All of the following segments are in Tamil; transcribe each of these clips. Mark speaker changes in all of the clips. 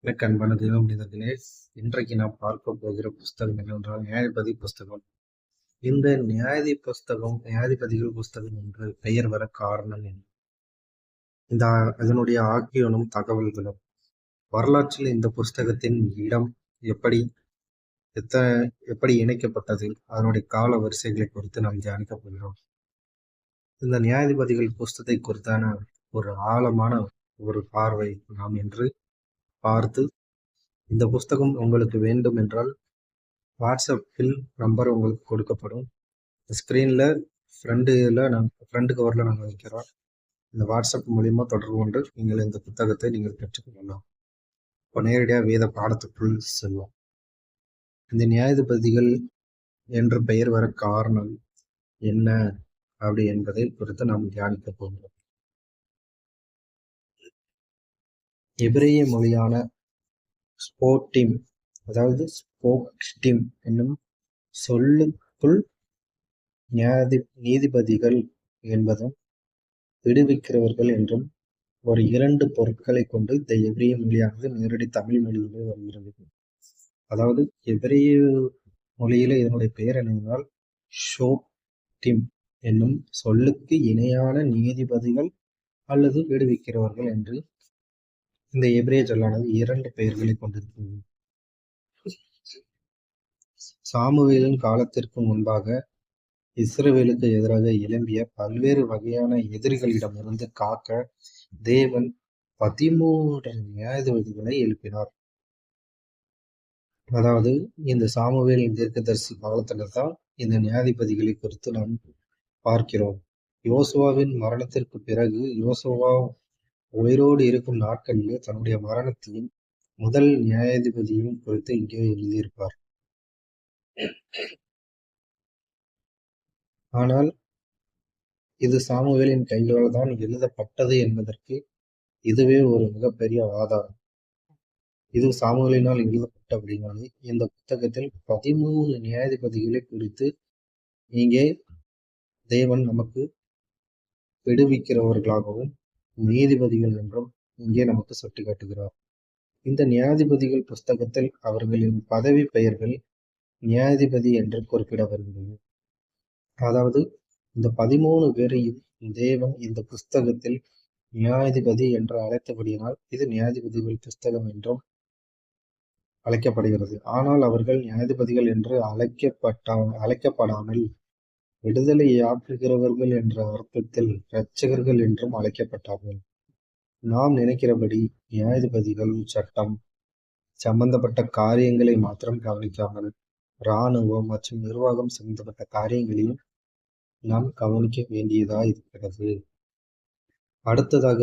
Speaker 1: எனக்கு அன்பான தெய்வ மனிதர்களே, இன்றைக்கு நாம் பார்க்க போகிற புஸ்தகம் என்னவென்றால் நியாயாதிபதி புஸ்தகம். இந்த நியாயாதிபதிகள் புஸ்தகம் என்று பெயர் வர காரணம் என்ன? இந்த அதனுடைய ஆக்கியோனும் தகவல்களும் வரலாற்றில் இந்த புஸ்தகத்தின் இடம் எப்படி எத்த எப்படி இணைக்கப்பட்டது, அதனுடைய கால வரிசைகளை குறித்து நாம் தியானிக்கப் போகிறோம். இந்த நியாயாதிபதிகள் புஸ்தகத்தை குறித்தான ஒரு ஆழமான ஒரு பார்வை நாம் இன்று பார்த்து, இந்த புஸ்தகம் உங்களுக்கு வேண்டும் என்றால் வாட்ஸ்அப்பில் நம்பர் உங்களுக்கு கொடுக்கப்படும். ஸ்க்ரீனில் ஃப்ரண்ட் கவரில் நாங்கள் வைக்கிறோம். இந்த வாட்ஸ்அப் மூலிமா தொடர்பு கொண்டு நீங்கள் இந்த புத்தகத்தை நீங்கள் பெற்றுக்கொள்ளலாம். இப்போ நேரடியாக வேத பாடத்துக்குள் செல்வோம். இந்த நியாயாதிபதிகள் என்று பெயர் வர காரணம் என்ன அப்படி என்பதை குறித்து நாம் தியானிக்க போகிறோம். எபிரேய மொழியான ஸ்போட்டிம், அதாவது ஸ்போக்டிம் என்னும் சொல்லுக்குள் நீதிபதிகள் என்பதும் விடுவிக்கிறவர்கள் என்றும் ஒரு 2 பொருட்களை கொண்டு இந்த எபிரேய மொழியானது நேரடி தமிழ் மொழியிலே வருகிறது. அதாவது எபிரேய மொழியில இதனுடைய பெயர் என்னவென்றால் ஷோட்டிம் என்னும் சொல்லுக்கு இணையான நீதிபதிகள் அல்லது விடுவிக்கிறவர்கள் என்று இந்த எபிரேய சொல்லானது 2 பெயர்களை கொண்டிருக்கிறது. சாமுவேலின் காலத்திற்கு முன்பாக இஸ்ரவேலுக்கு எதிராக எழும்பிய பல்வேறு வகையான எதிரிகளிடமிருந்து காக்க தேவன் 13 நியாயாதிபதிகளை எழுப்பினார். அதாவது இந்த சாமுவேலின் தீர்க்கதரிசி காலத்துல தான் இந்த நியாயாதிபதிகளை குறித்து நாம் பார்க்கிறோம். யோசுவாவின் மரணத்திற்கு பிறகு யோசுவா உயிரோடு இருக்கும் நாட்களிலே தன்னுடைய மரணத்தையும் முதல் நியாயாதிபதியும் குறித்து இங்கே எழுதியிருப்பார். ஆனால் இது சாமுவேலின் கைகளால் தான் எழுதப்பட்டது என்பதற்கு இதுவே ஒரு மிகப்பெரிய ஆதாரம். இது சாமுவேலினால் எழுதப்பட்டபடினாலே இந்த புத்தகத்தில் 13 நியாயாதிபதிகளை குறித்து இங்கே தேவன் நமக்கு விடுவிக்கிறவர்களாகவும் நீதிபதிகள் என்றும் இங்கே நமக்கு சுட்டி காட்டுகிறார். இந்த நியாயாதிபதிகள் புஸ்தகத்தில் அவர்களின் பதவி பெயர்கள் நியாயாதிபதி என்று குறிப்பிட வருகிறது. அதாவது இந்த 13 பேரையும் தேவன் இந்த புஸ்தகத்தில் நியாயாதிபதி என்று அழைத்தபடியினால் இது நியாயாதிபதிகள் புஸ்தகம் என்றும் அழைக்கப்படுகிறது. ஆனால் அவர்கள் நியாயாதிபதிகள் என்று அழைக்கப்படாமல் விடுதலையாக்குகிறவர்கள் என்ற அர்த்தத்தில் இரட்சகர்கள் என்றும் அழைக்கப்பட்டார்கள். நாம் நினைக்கிறபடி நியாயாதிபதிகள் சட்டம் சம்பந்தப்பட்ட காரியங்களை மாத்திரம் கவனிக்காமல் இராணுவம் மற்றும் நிர்வாகம் சம்பந்தப்பட்ட காரியங்களையும் நாம் கவனிக்க வேண்டியதா இருக்கிறது. அடுத்ததாக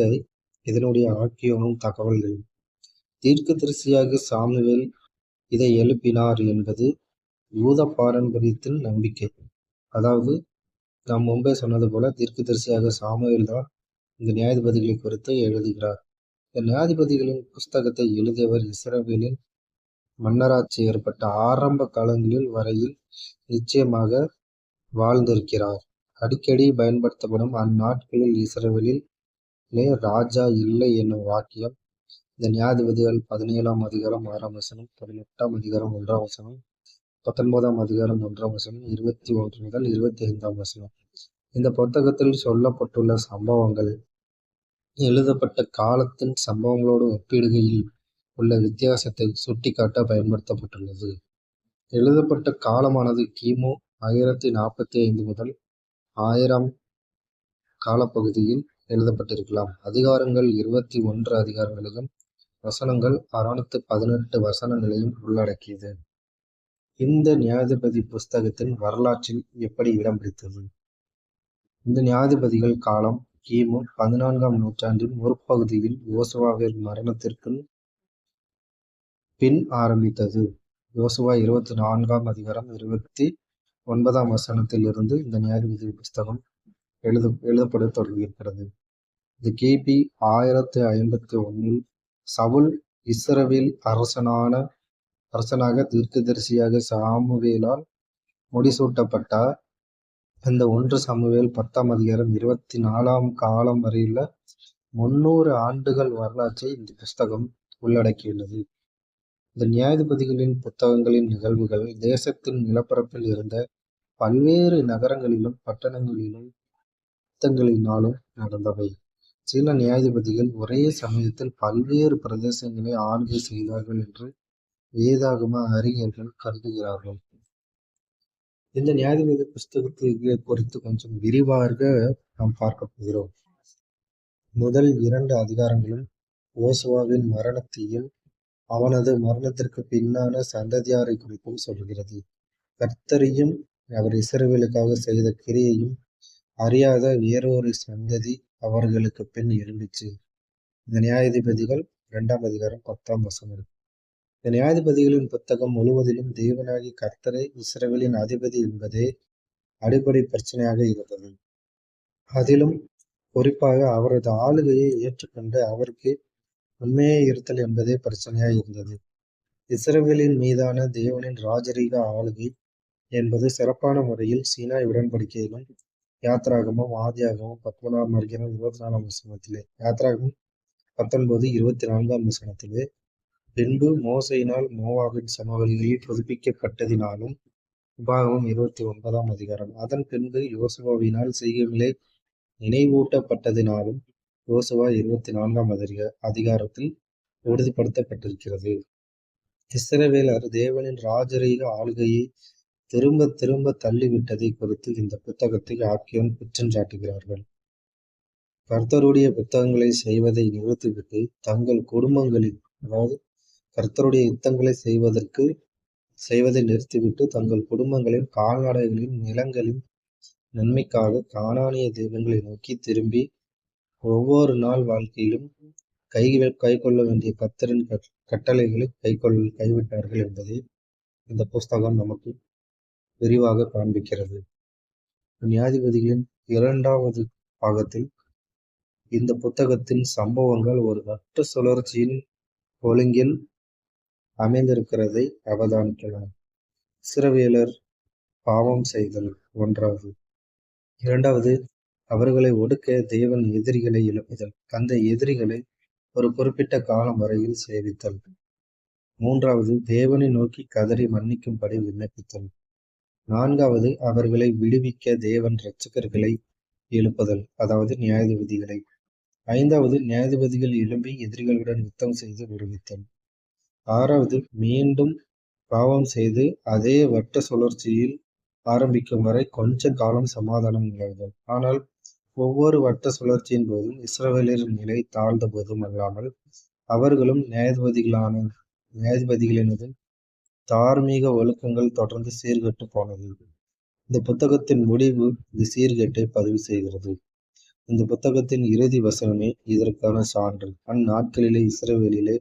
Speaker 1: இதனுடைய ஆக்கியோனும் தகவல்கள். தீர்க்கதரிசியாக சாமுவேல் இதை எழுப்பினார் என்பது யூத பாரம்பரியத்தின் நம்பிக்கை. அதாவது நாம் முன்பே சொன்னது போல தீர்க்கதரிசியாக சாமுவேல் தான் இந்த நியாயாதிபதிகளை குறித்து எழுதுகிறார். இந்த நியாயாதிபதிகளின் புஸ்தகத்தை எழுதியவர் இஸ்ரவேலின் மன்னராட்சி ஏற்பட்ட ஆரம்ப காலங்களில் வரையில் நிச்சயமாக வாழ்ந்திருக்கிறார். அடிக்கடி பயன்படுத்தப்படும் அந்நாட்களில் இஸ்ரவேலிலே ராஜா இல்லை என்னும் வாக்கியம் இந்த நியாயாதிபதிகள் 17ஆம் அதிகாரம் 6ஆம் வசனம், 18ஆம் அதிகாரம் 1ஆம் வசனம், 19ஆம் அதிகாரம் 1ஆம் வசனம், 21 முதல் 25ஆம் வசனம். இந்த புத்தகத்தில் சொல்லப்பட்டுள்ள சம்பவங்கள் எழுதப்பட்ட காலத்தின் சம்பவங்களோடு ஒப்பிடுகையில் உள்ள வித்தியாசத்தை சுட்டிக்காட்ட பயன்படுத்தப்பட்டுள்ளது. எழுதப்பட்ட காலமானது கிமு 1045 முதல் 1000 காலப்பகுதியில் எழுதப்பட்டிருக்கலாம். அதிகாரங்கள் 21 அதிகாரங்களையும் வசனங்கள் 618 வசனங்களையும் உள்ளடக்கியது. இந்த நியாயாதிபதி புஸ்தகத்தின் வரலாற்றில் எப்படி இடம் பிடித்தது? இந்த நியாயாதிபதிகள் காலம் கிமு 14ஆம் நூற்றாண்டின் முற்பகுதியில் யோசுவாவின் மரணத்திற்கு பின் ஆரம்பித்தது. யோசுவா 24ஆம் அதிகாரம் 29ஆம் வசனத்தில் இருந்து இந்த நியாயாதிபதி புஸ்தகம் எழுதப்பட தொடங்கியிருக்கிறது. இது கிபி 1051 சவுல் இஸ்ரவேல் அரசனாக தீர்க்கதரிசியாக சாமுவேலால் முடிசூட்டப்பட்ட இந்த 1 சாமுவேல் 10ஆம் அதிகாரம் 24ஆம் காலம் வரையுள்ள 300 ஆண்டுகள் வரலாற்றை இந்த புஸ்தகம் உள்ளடக்கியுள்ளது. இந்த நியாயாதிபதிகளின் புத்தகங்களின் நிகழ்வுகள் தேசத்தின் நிலப்பரப்பில் இருந்த பல்வேறு நகரங்களிலும் பட்டணங்களிலும் யுத்தங்களினாலும் நடந்தவை. சில நியாயாதிபதிகள் ஒரே சமயத்தில் பல்வேறு பிரதேசங்களை ஆளுகை செய்தார்கள் என்று வேதாகம அறிஞர்கள் கருதுகிறார்கள். இந்த நியாயாதிபதி புஸ்தகத்தை குறித்து கொஞ்சம் விரிவாக நாம் பார்க்க போகிறோம். முதல் 2 அதிகாரங்களும் யோசுவாவின் மரணத்தையும் அவனது மரணத்திற்கு பின்னான சந்ததியாரை குறித்தும் சொல்கிறது. கர்த்தரையும் அவர் இஸ்ரவேலுக்காக செய்த கிரியையும் அறியாத வேறொரு சந்ததி அவர்களுக்கு பின் எழும்பிச்சு. இந்த நியாயாதிபதிகள் 2ஆம் அதிகாரம் 10ஆம் வசனம். இந்த நியாயாதிபதிகளின் புத்தகம் முழுவதிலும் தேவனாகிய கர்த்தரே இஸ்ரவேலின் அதிபதி என்பதே அடிப்படை பிரச்சனையாக இருந்தது. அதிலும் குறிப்பாக அவரது ஆளுகையை ஏற்றுக்கொண்டு அவருக்கு உண்மையே இருத்தல் என்பதே பிரச்சனையாக இருந்தது. இஸ்ரவேலின் மீதான தேவனின் ராஜரீக ஆளுகை என்பது சிறப்பான முறையில் சீனாய் உடன்படிக்கையிலும் யாத்ராகமும் ஆதியாகமும் 19ஆம் அதிகாரம் 24ஆம் வசனத்திலே யாத்ராகமும் 19:24ஆம் வசனத்திலே பின்பு மோசையினால் மோவாபின் சமவெளிகளில் புதுப்பிக்கப்பட்டதினாலும் உபாகமம் 29ஆம் அதிகாரம் அதன் பின்பு யோசுவாவினால் செய்கையிலே நினைவூட்டப்பட்டதினாலும் யோசுவா 24ஆம் அதிகாரத்தில் உறுதிப்படுத்தப்பட்டிருக்கிறது. இஸ்ரவேலர் தேவனின் ராஜரீக ஆளுகையை திரும்ப திரும்ப தள்ளிவிட்டதை குறித்து இந்த புத்தகத்தை ஆக்கியோன் குற்றம் சாட்டுகிறார்கள். கர்த்தருடைய புத்தகங்களை செய்வதை நிறுத்திவிட்டு தங்கள் குடும்பங்களில் அதாவது கர்த்தருடைய யுத்தங்களை செய்வதை நிறுத்திவிட்டு தங்கள் குடும்பங்களின் கால்நடைகளின் நிலங்களின் நன்மைக்காக கானானிய தெய்வங்களை நோக்கி திரும்பி ஒவ்வொரு நாள் வாழ்க்கையிலும் கைக்கொள்ள வேண்டிய கர்த்தரின் கட்டளைகளை கைவிட்டார்கள் என்பதை இந்த புஸ்தகம் நமக்கு விரிவாக காண்பிக்கிறது. நியாயாதிபதிகளின் 2வது பாகத்தில் இந்த புத்தகத்தின் சம்பவங்கள் ஒரு வட்ட சுழற்சியின் ஒழுங்கில் அமைந்திருக்கிறதை அவதானிக்கலாம். இஸ்ரவேலர் பாவம் செய்தல் 1வது. 2வது, அவர்களை ஒடுக்க தேவன் எதிரிகளை எழுப்புதல், அந்த எதிரிகளை ஒரு குறிப்பிட்ட காலம் வரையில் சேவித்தல். 3வது, தேவனை நோக்கி கதறி மன்னிக்கும்படி விண்ணப்பித்தல். 4வது, அவர்களை விடுவிக்க தேவன் இரட்சகர்களை எழுப்புதல், அதாவது நியாயாதிபதிகளை. 5வது, நியாயாதிபதிகள் எழும்பி எதிரிகளுடன் யுத்தம் செய்து விடுவித்தல். 6வது, மீண்டும் பாவம் செய்து அதே வட்ட சுழற்சியில் ஆரம்பிக்கும் வரை கொஞ்ச காலம் சமாதானம் நிலவுதல். ஆனால் ஒவ்வொரு வட்ட சுழற்சியின் போதும் இஸ்ரவேலரின் நிலை தாழ்ந்த போதும் அல்லாமல் அவர்களும் நியாயாதிபதிகளினது தார்மீக ஒழுக்கங்கள் தொடர்ந்து சீர்கெட்டு போனது. இந்த புத்தகத்தின் முடிவு இந்த சீர்கேட்டை பதிவு செய்கிறது. இந்த புத்தகத்தின் இறுதி வசனமே இதற்கான சான்று. அந்நாட்களிலே இஸ்ரவேலிலே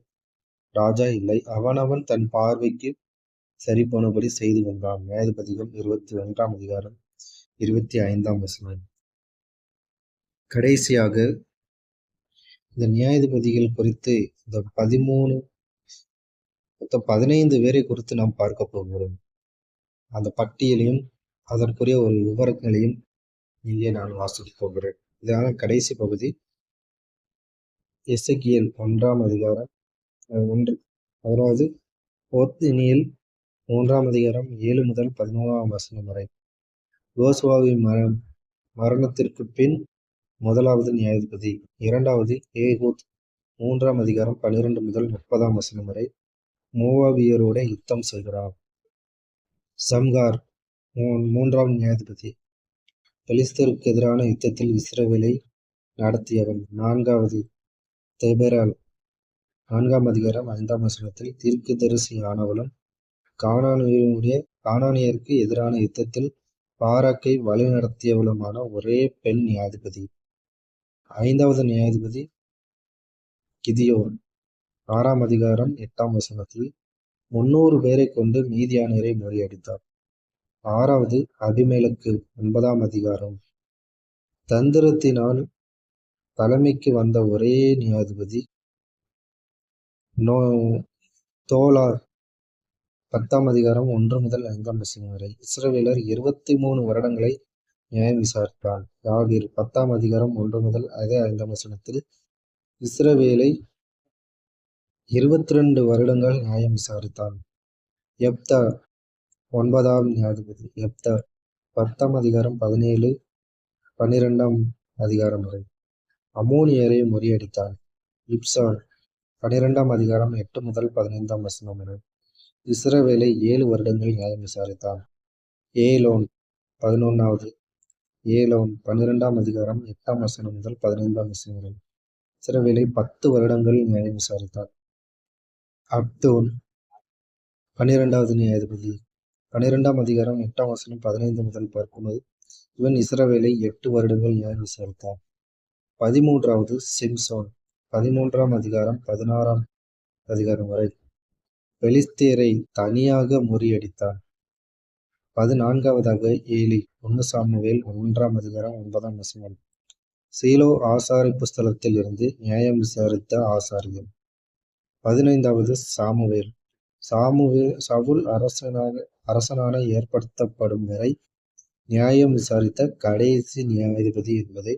Speaker 1: ராஜா இல்லை, அவனவன் தன் பார்வைக்கு சரி போனபடி செய்து கொண்டான். நியாயாதிபதிகள் 21ஆம் அதிகாரம் 25ஆம் வசனம். கடைசியாக இந்த நியாயாதிபதிகள் குறித்து இந்த 15 பேரை குறித்து நாம் பார்க்க போகிறோம். அந்த பட்டியலையும் அதற்குரிய ஒரு விவரங்களையும் இங்கே நான் வாசிக்க போகிறேன். இதனால கடைசி பகுதி எசேக்கியேல் 1ஆம் அதிகாரம் 1, அதாவது ஓத்னியேல் 3ஆம் அதிகாரம் 7 முதல் 11ஆம் வசனம் வரை. யோசுவாவின் மரணத்திற்கு பின் 1வது நியாயாதிபதி. 2வது ஏகூத் 3ஆம் அதிகாரம் 12 முதல் 30ஆம் வசனம் வரை மோவாபியரோட யுத்தம் செய்கிறார். சம்கார் 3ஆம் நியாயாதிபதி, பெலிஸ்தருக்கு எதிரான யுத்தத்தில் இஸ்ரவேலை நடத்தியவன். 4வது தெபெரால் 4ஆம் அதிகாரம் 5ஆம் வசனத்தில் தீர்க்கதரிசியானவளும் கானானியருக்கு எதிரான யுத்தத்தில் பாராக்கை வழிநடத்தியவளுமான ஒரே பெண் நியாயாதிபதி. 5வது நியாயாதிபதி கிதியோன் 6ஆம் அதிகாரம் 8ஆம் வசனத்தில் 300 பேரை கொண்டு மீதியானியரை முறியடித்தார். 6வது அபிமெலக்கு 9ஆம் அதிகாரம். தந்திரத்தினால் தலைமைக்கு வந்த ஒரே நியாயாதிபதி தோலார் 10ஆம் அதிகாரம் 1 முதல் 5ஆம் வசனம் வரை. இஸ்ரவேலர் 23 வருடங்களை நியாயம் விசாரித்தான். யாகீர் 10ஆம் அதிகாரம் 1 முதல் அதே 5ஆம் வசனத்தில் இஸ்ரவேலை 22 வருடங்கள் நியாயம் விசாரித்தான். யெப்தா 9ஆம் நியாயாதிபதி. யெப்தா 10ஆம் அதிகாரம் 17, 12ஆம் அதிகாரம் வரை. அம்மோனியரை முறியடித்தான். இப்சான் 12ஆம் அதிகாரம் 8 முதல் 15ஆம் வசனம் வரை. இஸ்ரவேலை 7 வருடங்கள் நியாயம் விசாரித்தான். ஏலோன் 11வது. ஏலோன் 12ஆம் அதிகாரம் 8ஆம் வசனம் முதல் 15ஆம் வசனம் வரை. இஸ்ரவேலை 10 வருடங்கள் நியாயம் விசாரித்தான். அப்தோன் 12வது நியாயாதிபதி. 12ஆம் அதிகாரம் 8ஆம் வசனம் 15 முதல் பார்க்கும்போது இவன் இஸ்ரவேலை 8 வருடங்கள் நியாயம் விசாரித்தான். 13வது சிம்சோன் 13ஆம் அதிகாரம் 16ஆம் அதிகாரம் வரை. பெலிஸ்தியரை தனியாக முறியடித்தான். 14வதாக ஏலி 1 சாமுவேல் 1ஆம் அதிகாரம் 9ஆம் வசனம். சீலோ ஆசாரிப்பு ஸ்தலத்தில் இருந்து நியாயம் விசாரித்த ஆசாரியர். 15வது சாமுவேல் சவுல் அரசனான ஏற்படுத்தப்படும் வரை நியாயம் விசாரித்த கடைசி நியாயாதிபதி என்பதை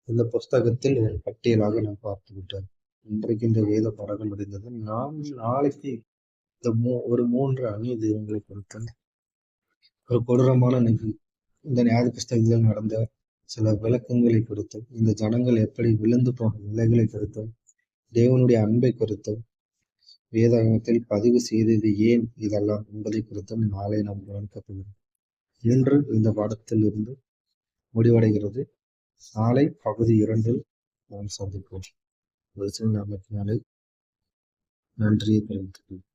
Speaker 1: இந்த புஸ்தகத்தில் ஒரு பட்டியலாக நாம் பார்த்துவிட்டோம். இன்றைக்கு இந்த வேத பாடங்கள் முடிந்தது. நாம் நாளைக்கு ஒரு 3 அந்நிய தெய்வங்களை குறித்து ஒரு கொடூரமான இந்த நியாய புஸ்தகத்தில் நடந்த சில விளக்கங்களை குறித்தும், இந்த ஜனங்கள் எப்படி விழுந்து போன நிலைகளை குறித்தும், தேவனுடைய அன்பை குறித்தும், வேதாகமத்தில் பதிவு செய்தது ஏன் இதெல்லாம் என்பதை குறித்தும் நாளை நாம் கவனிக்கப் போகிறோம். இன்று இந்த பாடத்தில் இருந்து முடிவடைகிறது. நாளை பகுதி 2 நாம் சந்திப்போம். நாளை நன்றியை தெரிவித்துக் கொள்கிறேன்.